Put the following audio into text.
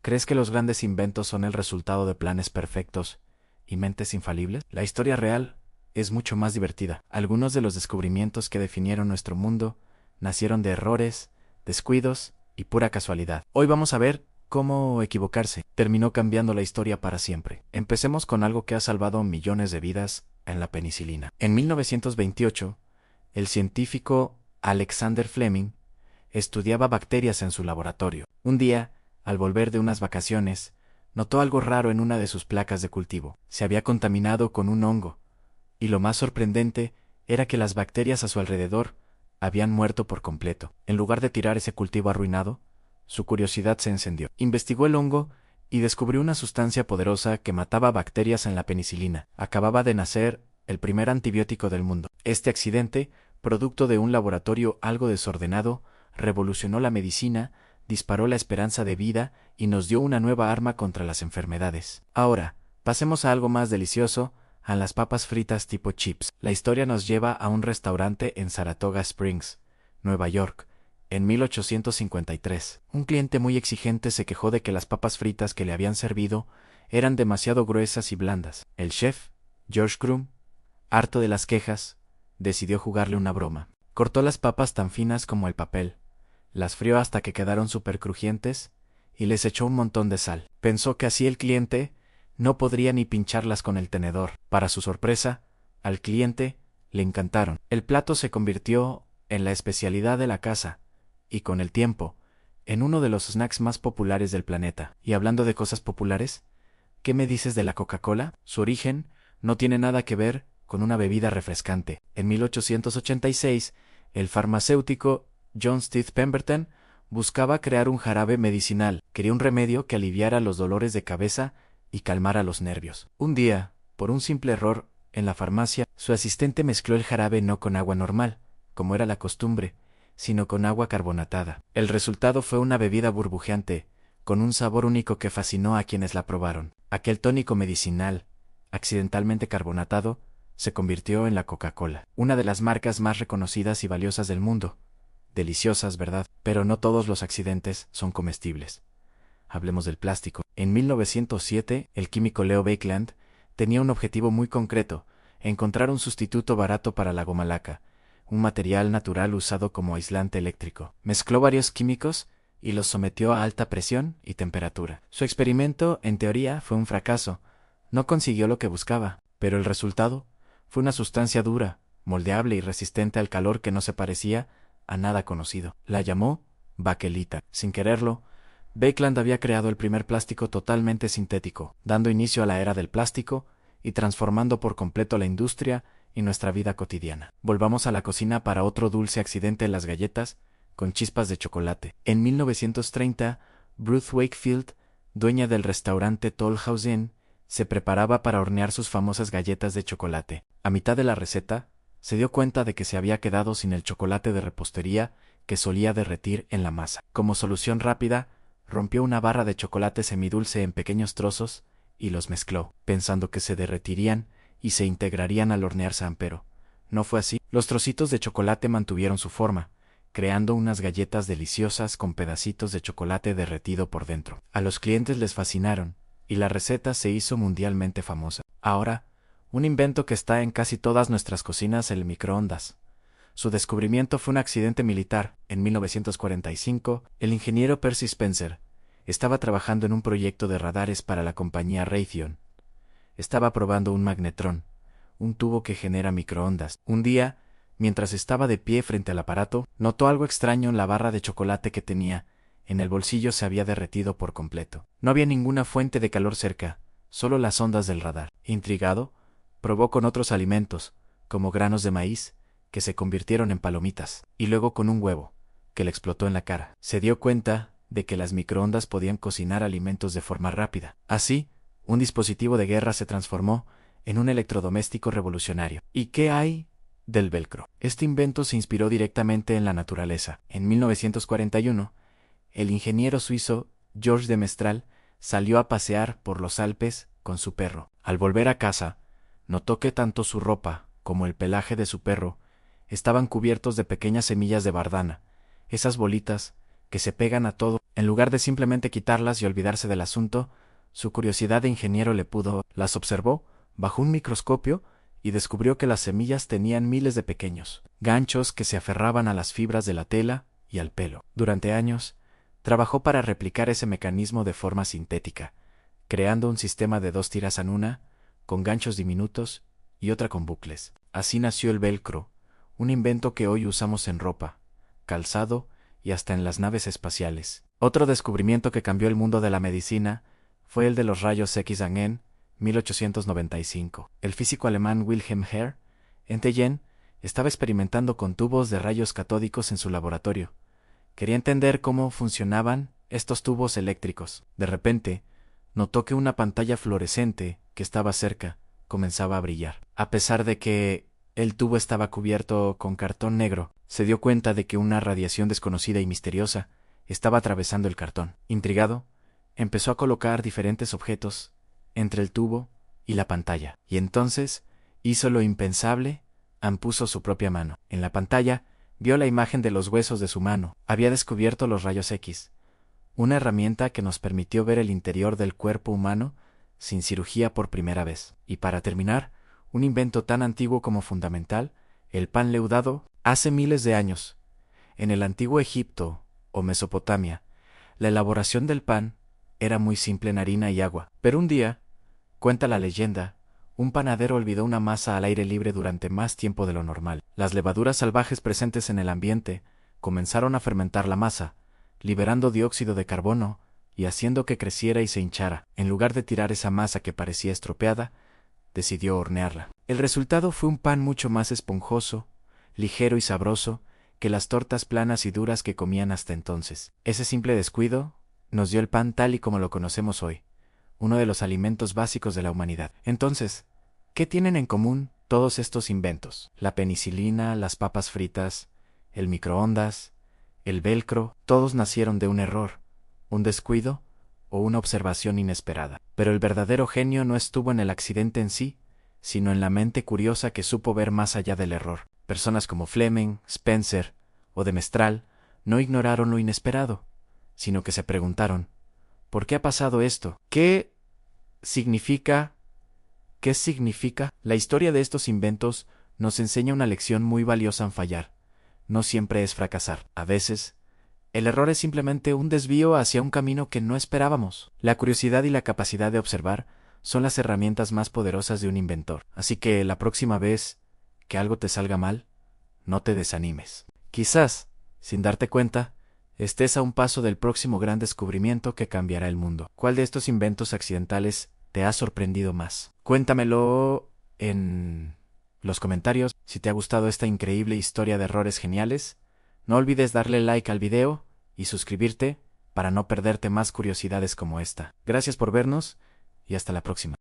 ¿Crees que los grandes inventos son el resultado de planes perfectos y mentes infalibles? La historia real es mucho más divertida. Algunos de los descubrimientos que definieron nuestro mundo nacieron de errores, descuidos y pura casualidad. Hoy vamos a ver cómo equivocarse terminó cambiando la historia para siempre. Empecemos con algo que ha salvado millones de vidas en la penicilina. En 1928, el científico Alexander Fleming estudiaba bacterias en su laboratorio. Un día, al volver de unas vacaciones, notó algo raro en una de sus placas de cultivo. Se había contaminado con un hongo, y lo más sorprendente era que las bacterias a su alrededor habían muerto por completo. En lugar de tirar ese cultivo arruinado, su curiosidad se encendió. Investigó el hongo y descubrió una sustancia poderosa que mataba bacterias en la penicilina. Acababa de nacer el primer antibiótico del mundo. Este accidente, producto de un laboratorio algo desordenado, revolucionó la medicina, disparó la esperanza de vida y nos dio una nueva arma contra las enfermedades. Ahora, pasemos a algo más delicioso, a las papas fritas tipo chips. La historia nos lleva a un restaurante en Saratoga Springs, Nueva York, en 1853. Un cliente muy exigente se quejó de que las papas fritas que le habían servido eran demasiado gruesas y blandas. El chef, George Crumb, harto de las quejas, decidió jugarle una broma. Cortó las papas tan finas como el papel, las frió hasta que quedaron súper crujientes y les echó un montón de sal. Pensó que así el cliente no podría ni pincharlas con el tenedor. Para su sorpresa, al cliente le encantaron. El plato se convirtió en la especialidad de la casa y, con el tiempo, en uno de los snacks más populares del planeta. Y hablando de cosas populares, ¿qué me dices de la Coca-Cola? Su origen no tiene nada que ver con una bebida refrescante. En 1886, el farmacéutico John Steve Pemberton buscaba crear un jarabe medicinal. Quería un remedio que aliviara los dolores de cabeza y calmara los nervios. Un día, por un simple error, en la farmacia, su asistente mezcló el jarabe no con agua normal, como era la costumbre, sino con agua carbonatada. El resultado fue una bebida burbujeante, con un sabor único que fascinó a quienes la probaron. Aquel tónico medicinal, accidentalmente carbonatado, se convirtió en la Coca-Cola, una de las marcas más reconocidas y valiosas del mundo. Deliciosas, ¿verdad? Pero no todos los accidentes son comestibles. Hablemos del plástico. En 1907, el químico Leo Baekeland tenía un objetivo muy concreto: encontrar un sustituto barato para la goma laca, un material natural usado como aislante eléctrico. Mezcló varios químicos y los sometió a alta presión y temperatura. Su experimento, en teoría, fue un fracaso. No consiguió lo que buscaba, pero el resultado fue una sustancia dura, moldeable y resistente al calor que no se parecía a nada conocido. La llamó baquelita. Sin quererlo, Baekeland había creado el primer plástico totalmente sintético, dando inicio a la era del plástico y transformando por completo la industria y nuestra vida cotidiana. Volvamos a la cocina para otro dulce accidente: las galletas con chispas de chocolate. En 1930, Ruth Wakefield, dueña del restaurante Toll House Inn, se preparaba para hornear sus famosas galletas de chocolate. A mitad de la receta, se dio cuenta de que se había quedado sin el chocolate de repostería que solía derretir en la masa. Como solución rápida, rompió una barra de chocolate semidulce en pequeños trozos y los mezcló, pensando que se derretirían y se integrarían al hornearse, pero no fue así. Los trocitos de chocolate mantuvieron su forma, creando unas galletas deliciosas con pedacitos de chocolate derretido por dentro. A los clientes les fascinaron, y la receta se hizo mundialmente famosa. Ahora, un invento que está en casi todas nuestras cocinas: el microondas. Su descubrimiento fue un accidente militar. En 1945, el ingeniero Percy Spencer estaba trabajando en un proyecto de radares para la compañía Raytheon. Estaba probando un magnetrón, un tubo que genera microondas. Un día, mientras estaba de pie frente al aparato, notó algo extraño en la barra de chocolate que tenía en el bolsillo. Se había derretido por completo. No había ninguna fuente de calor cerca, solo las ondas del radar. Intrigado, probó con otros alimentos, como granos de maíz, que se convirtieron en palomitas, y luego con un huevo, que le explotó en la cara. Se dio cuenta de que las microondas podían cocinar alimentos de forma rápida. Así, un dispositivo de guerra se transformó en un electrodoméstico revolucionario. ¿Y qué hay del velcro? Este invento se inspiró directamente en la naturaleza. En 1941, el ingeniero suizo Georges de Mestral salió a pasear por los Alpes con su perro. Al volver a casa, notó que tanto su ropa como el pelaje de su perro estaban cubiertos de pequeñas semillas de bardana, esas bolitas que se pegan a todo. En lugar de simplemente quitarlas y olvidarse del asunto, su curiosidad de ingeniero le pudo. Las observó bajo un microscopio y descubrió que las semillas tenían miles de pequeños ganchos que se aferraban a las fibras de la tela y al pelo. Durante años, trabajó para replicar ese mecanismo de forma sintética, creando un sistema de 2 tiras en una, con ganchos diminutos y otra con bucles. Así nació el velcro, un invento que hoy usamos en ropa, calzado y hasta en las naves espaciales. Otro descubrimiento que cambió el mundo de la medicina fue el de los rayos X en 1895. El físico alemán Wilhelm Entgen estaba experimentando con tubos de rayos catódicos en su laboratorio. Quería entender cómo funcionaban estos tubos eléctricos. De repente, notó que una pantalla fluorescente que estaba cerca comenzaba a brillar. A pesar de que el tubo estaba cubierto con cartón negro, se dio cuenta de que una radiación desconocida y misteriosa estaba atravesando el cartón. Intrigado, empezó a colocar diferentes objetos entre el tubo y la pantalla. Y entonces hizo lo impensable, puso su propia mano. En la pantalla vio la imagen de los huesos de su mano. Había descubierto los rayos X, una herramienta que nos permitió ver el interior del cuerpo humano sin cirugía por primera vez. Y para terminar, un invento tan antiguo como fundamental, el pan leudado. Hace miles de años, en el antiguo Egipto o Mesopotamia, la elaboración del pan era muy simple en harina y agua. Pero un día, cuenta la leyenda, un panadero olvidó una masa al aire libre durante más tiempo de lo normal. Las levaduras salvajes presentes en el ambiente comenzaron a fermentar la masa, liberando dióxido de carbono y haciendo que creciera y se hinchara. En lugar de tirar esa masa que parecía estropeada, decidió hornearla. El resultado fue un pan mucho más esponjoso, ligero y sabroso que las tortas planas y duras que comían hasta entonces. Ese simple descuido nos dio el pan tal y como lo conocemos hoy, uno de los alimentos básicos de la humanidad. Entonces, ¿qué tienen en común todos estos inventos? La penicilina, las papas fritas, el microondas, el velcro, todos nacieron de un error, un descuido o una observación inesperada. Pero el verdadero genio no estuvo en el accidente en sí, sino en la mente curiosa que supo ver más allá del error. Personas como Fleming, Spencer o de Mestral no ignoraron lo inesperado, sino que se preguntaron, ¿por qué ha pasado esto? ¿Qué significa? ¿Qué significa? La historia de estos inventos nos enseña una lección muy valiosa en fallar. No siempre es fracasar. A veces, el error es simplemente un desvío hacia un camino que no esperábamos. La curiosidad y la capacidad de observar son las herramientas más poderosas de un inventor. Así que la próxima vez que algo te salga mal, no te desanimes. Quizás, sin darte cuenta, estés a un paso del próximo gran descubrimiento que cambiará el mundo. ¿Cuál de estos inventos accidentales te ha sorprendido más? Cuéntamelo en los comentarios. Si te ha gustado esta increíble historia de errores geniales, no olvides darle like al video y suscribirte para no perderte más curiosidades como esta. Gracias por vernos y hasta la próxima.